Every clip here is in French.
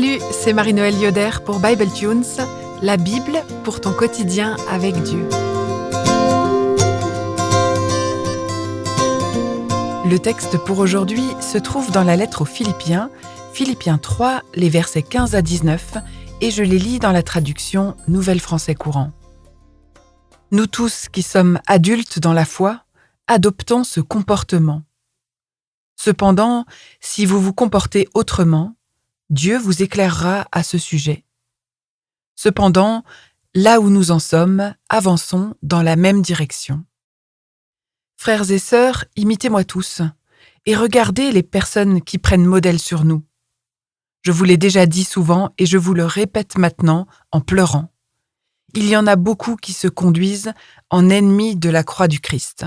Salut, c'est Marie-Noël Yoder pour Bible Tunes, la Bible pour ton quotidien avec Dieu. Le texte pour aujourd'hui se trouve dans la lettre aux Philippiens, Philippiens 3, les versets 15 à 19, et je les lis dans la traduction Nouvelle Français courant. Nous tous qui sommes adultes dans la foi, adoptons ce comportement. Cependant, si vous vous comportez autrement, Dieu vous éclairera à ce sujet. Cependant, là où nous en sommes, avançons dans la même direction. Frères et sœurs, imitez-moi tous, et regardez les personnes qui prennent modèle sur nous. Je vous l'ai déjà dit souvent et je vous le répète maintenant en pleurant. Il y en a beaucoup qui se conduisent en ennemis de la croix du Christ.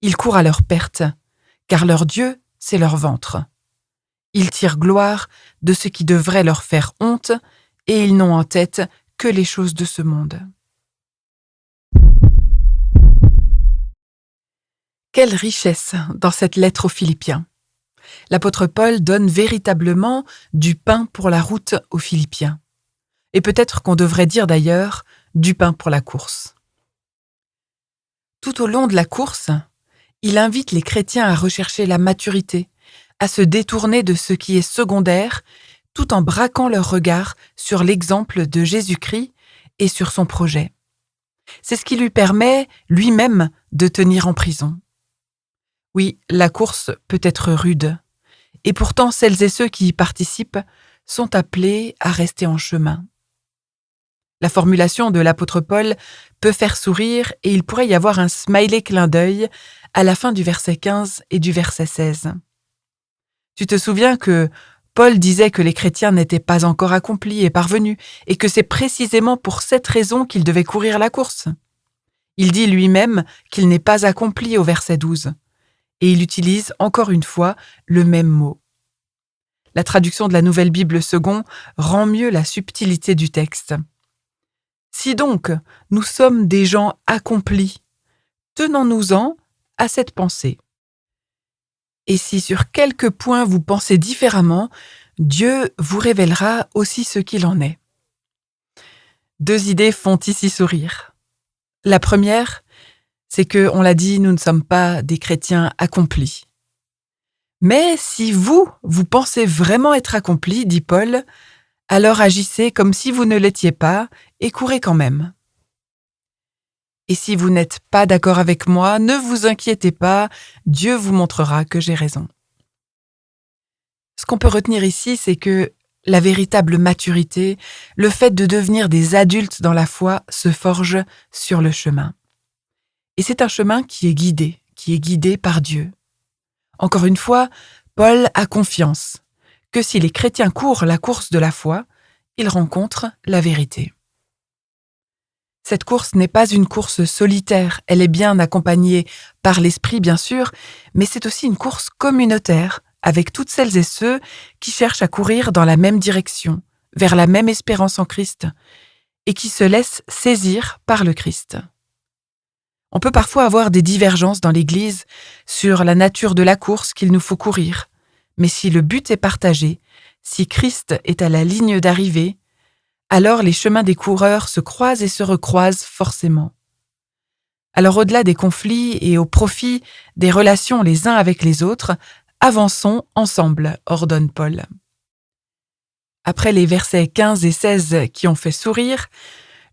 Ils courent à leur perte, car leur Dieu, c'est leur ventre. Ils tirent gloire de ce qui devrait leur faire honte et ils n'ont en tête que les choses de ce monde. Quelle richesse dans cette lettre aux Philippiens! L'apôtre Paul donne véritablement du pain pour la route aux Philippiens. Et peut-être qu'on devrait dire d'ailleurs du pain pour la course. Tout au long de la course, il invite les chrétiens à rechercher la maturité, à se détourner de ce qui est secondaire, tout en braquant leur regard sur l'exemple de Jésus-Christ et sur son projet. C'est ce qui lui permet, lui-même, de tenir en prison. Oui, la course peut être rude, et pourtant celles et ceux qui y participent sont appelés à rester en chemin. La formulation de l'apôtre Paul peut faire sourire et il pourrait y avoir un smiley clin d'œil à la fin du verset 15 et du verset 16. Tu te souviens que Paul disait que les chrétiens n'étaient pas encore accomplis et parvenus, et que c'est précisément pour cette raison qu'ils devaient courir la course. Il dit lui-même qu'il n'est pas accompli au verset 12, et il utilise encore une fois le même mot. La traduction de la Nouvelle Bible Second rend mieux la subtilité du texte. Si donc nous sommes des gens accomplis, tenons-nous-en à cette pensée. Et si sur quelques points vous pensez différemment, Dieu vous révélera aussi ce qu'il en est. Deux idées font ici sourire. La première, c'est que, on l'a dit, nous ne sommes pas des chrétiens accomplis. Mais si vous pensez vraiment être accomplis, dit Paul, alors agissez comme si vous ne l'étiez pas et courez quand même. Et si vous n'êtes pas d'accord avec moi, ne vous inquiétez pas, Dieu vous montrera que j'ai raison. Ce qu'on peut retenir ici, c'est que la véritable maturité, le fait de devenir des adultes dans la foi, se forge sur le chemin. Et c'est un chemin qui est guidé par Dieu. Encore une fois, Paul a confiance que si les chrétiens courent la course de la foi, ils rencontrent la vérité. Cette course n'est pas une course solitaire, elle est bien accompagnée par l'esprit bien sûr, mais c'est aussi une course communautaire, avec toutes celles et ceux qui cherchent à courir dans la même direction, vers la même espérance en Christ, et qui se laissent saisir par le Christ. On peut parfois avoir des divergences dans l'Église sur la nature de la course qu'il nous faut courir, mais si le but est partagé, si Christ est à la ligne d'arrivée, alors les chemins des coureurs se croisent et se recroisent forcément. Alors au-delà des conflits et au profit des relations les uns avec les autres, avançons ensemble, ordonne Paul. Après les versets 15 et 16 qui ont fait sourire,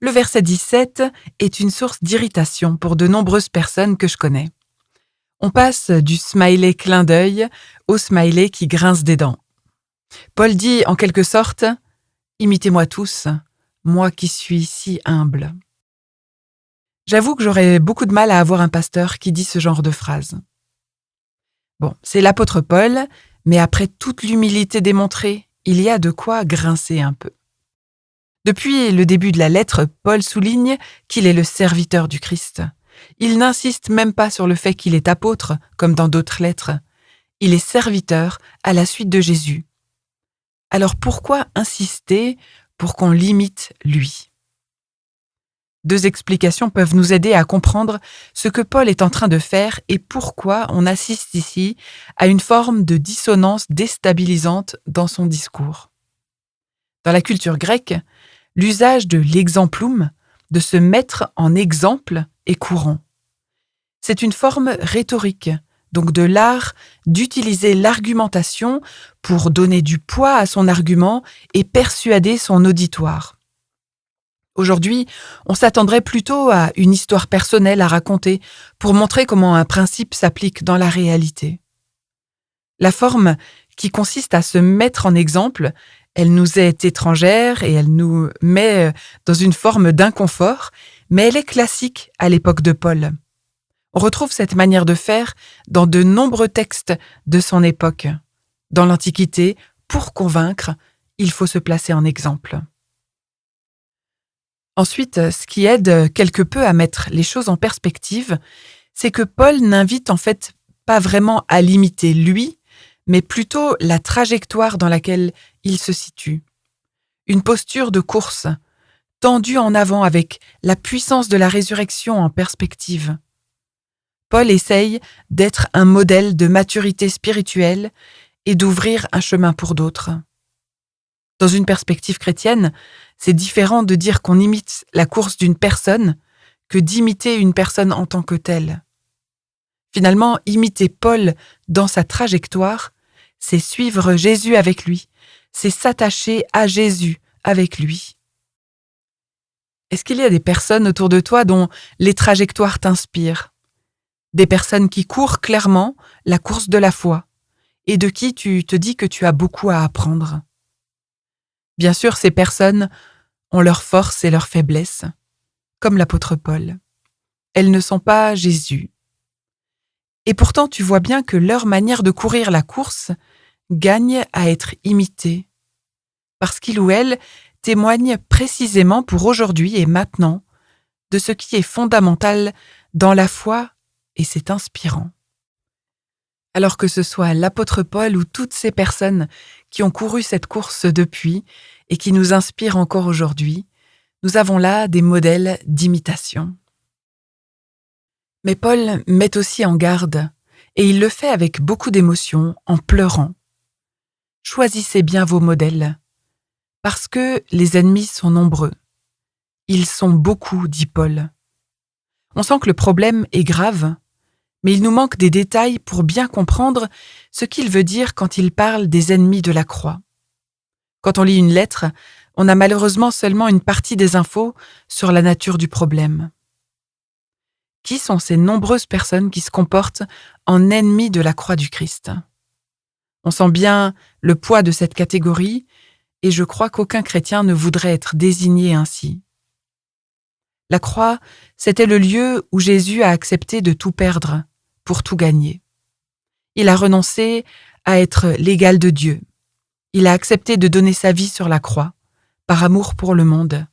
le verset 17 est une source d'irritation pour de nombreuses personnes que je connais. On passe du smiley clin d'œil au smiley qui grince des dents. Paul dit en quelque sorte « Imitez-moi tous, moi qui suis si humble ». J'avoue que j'aurais beaucoup de mal à avoir un pasteur qui dit ce genre de phrase. Bon, c'est l'apôtre Paul, mais après toute l'humilité démontrée, il y a de quoi grincer un peu. Depuis le début de la lettre, Paul souligne qu'il est le serviteur du Christ. Il n'insiste même pas sur le fait qu'il est apôtre, comme dans d'autres lettres. Il est serviteur à la suite de Jésus. Alors pourquoi insister pour qu'on l'imite lui? Deux explications peuvent nous aider à comprendre ce que Paul est en train de faire et pourquoi on assiste ici à une forme de dissonance déstabilisante dans son discours. Dans la culture grecque, l'usage de l'exemplum, de se mettre en exemple, est courant. C'est une forme rhétorique, donc de l'art d'utiliser l'argumentation pour donner du poids à son argument et persuader son auditoire. Aujourd'hui, on s'attendrait plutôt à une histoire personnelle à raconter pour montrer comment un principe s'applique dans la réalité. La forme qui consiste à se mettre en exemple, elle nous est étrangère et elle nous met dans une forme d'inconfort, mais elle est classique à l'époque de Paul. On retrouve cette manière de faire dans de nombreux textes de son époque. Dans l'Antiquité, pour convaincre, il faut se placer en exemple. Ensuite, ce qui aide quelque peu à mettre les choses en perspective, c'est que Paul n'invite en fait pas vraiment à l'imiter lui, mais plutôt la trajectoire dans laquelle il se situe. Une posture de course, tendue en avant avec la puissance de la résurrection en perspective. Paul essaye d'être un modèle de maturité spirituelle et d'ouvrir un chemin pour d'autres. Dans une perspective chrétienne, c'est différent de dire qu'on imite la course d'une personne que d'imiter une personne en tant que telle. Finalement, imiter Paul dans sa trajectoire, c'est suivre Jésus avec lui, c'est s'attacher à Jésus avec lui. Est-ce qu'il y a des personnes autour de toi dont les trajectoires t'inspirent ? Des personnes qui courent clairement la course de la foi et de qui tu te dis que tu as beaucoup à apprendre. Bien sûr, ces personnes ont leurs forces et leurs faiblesses, comme l'apôtre Paul. Elles ne sont pas Jésus. Et pourtant, tu vois bien que leur manière de courir la course gagne à être imitée, parce qu'il ou elle témoigne précisément pour aujourd'hui et maintenant de ce qui est fondamental dans la foi, et c'est inspirant. Alors que ce soit l'apôtre Paul ou toutes ces personnes qui ont couru cette course depuis et qui nous inspirent encore aujourd'hui, nous avons là des modèles d'imitation. Mais Paul met aussi en garde, et il le fait avec beaucoup d'émotion, en pleurant. Choisissez bien vos modèles, parce que les ennemis sont nombreux. Ils sont beaucoup, dit Paul. On sent que le problème est grave, mais il nous manque des détails pour bien comprendre ce qu'il veut dire quand il parle des ennemis de la croix. Quand on lit une lettre, on a malheureusement seulement une partie des infos sur la nature du problème. Qui sont ces nombreuses personnes qui se comportent en ennemis de la croix du Christ ? On sent bien le poids de cette catégorie, et je crois qu'aucun chrétien ne voudrait être désigné ainsi. La croix, c'était le lieu où Jésus a accepté de tout perdre pour tout gagner. Il a renoncé à être l'égal de Dieu. Il a accepté de donner sa vie sur la croix, par amour pour le monde.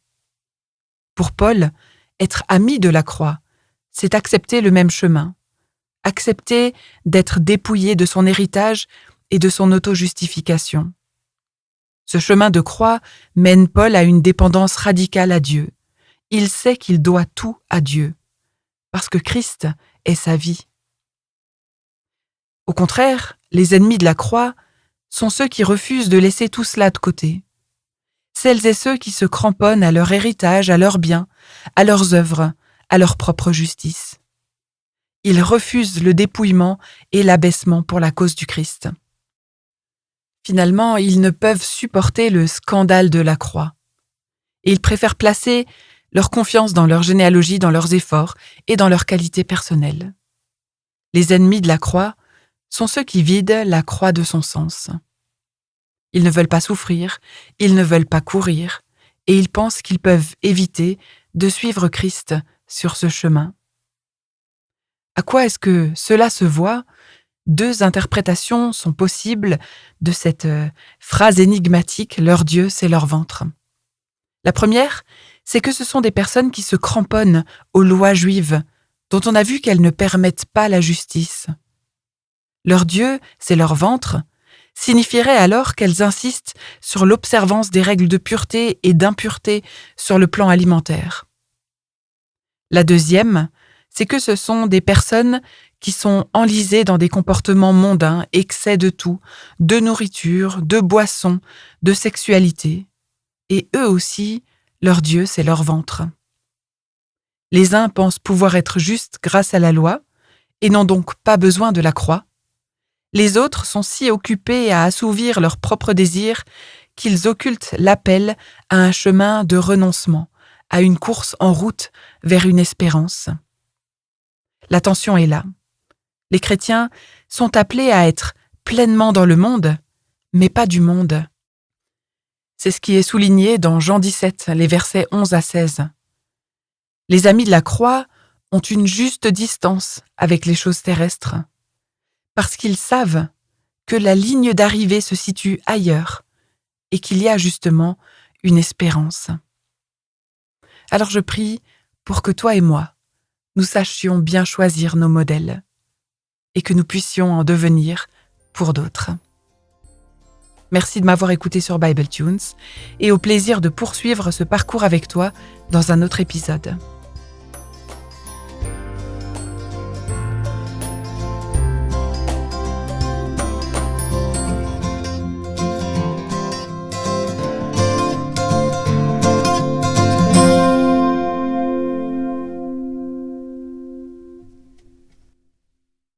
Pour Paul, être ami de la croix, c'est accepter le même chemin, accepter d'être dépouillé de son héritage et de son auto-justification. Ce chemin de croix mène Paul à une dépendance radicale à Dieu. Il sait qu'il doit tout à Dieu, parce que Christ est sa vie. Au contraire, les ennemis de la croix sont ceux qui refusent de laisser tout cela de côté. Celles et ceux qui se cramponnent à leur héritage, à leurs biens, à leurs œuvres, à leur propre justice. Ils refusent le dépouillement et l'abaissement pour la cause du Christ. Finalement, ils ne peuvent supporter le scandale de la croix. Et ils préfèrent placer leur confiance dans leur généalogie, dans leurs efforts et dans leurs qualités personnelles. Les ennemis de la croix sont ceux qui vident la croix de son sens. Ils ne veulent pas souffrir, ils ne veulent pas courir, et ils pensent qu'ils peuvent éviter de suivre Christ sur ce chemin. À quoi est-ce que cela se voit ? Deux interprétations sont possibles de cette phrase énigmatique « leur Dieu, c'est leur ventre ». La première, c'est que ce sont des personnes qui se cramponnent aux lois juives, dont on a vu qu'elles ne permettent pas la justice. Leur Dieu, c'est leur ventre, signifierait alors qu'elles insistent sur l'observance des règles de pureté et d'impureté sur le plan alimentaire. La deuxième, c'est que ce sont des personnes qui sont enlisées dans des comportements mondains, excès de tout, de nourriture, de boisson, de sexualité. et eux aussi, leur Dieu, c'est leur ventre. Les uns pensent pouvoir être justes grâce à la loi, et n'ont donc pas besoin de la croix. Les autres sont si occupés à assouvir leurs propres désirs qu'ils occultent l'appel à un chemin de renoncement, à une course en route vers une espérance. La tension est là. Les chrétiens sont appelés à être pleinement dans le monde, mais pas du monde. C'est ce qui est souligné dans Jean 17, les versets 11 à 16. Les amis de la croix ont une juste distance avec les choses terrestres, parce qu'ils savent que la ligne d'arrivée se situe ailleurs et qu'il y a justement une espérance. Alors je prie pour que toi et moi, nous sachions bien choisir nos modèles et que nous puissions en devenir pour d'autres. Merci de m'avoir écouté sur Bible Tunes et au plaisir de poursuivre ce parcours avec toi dans un autre épisode.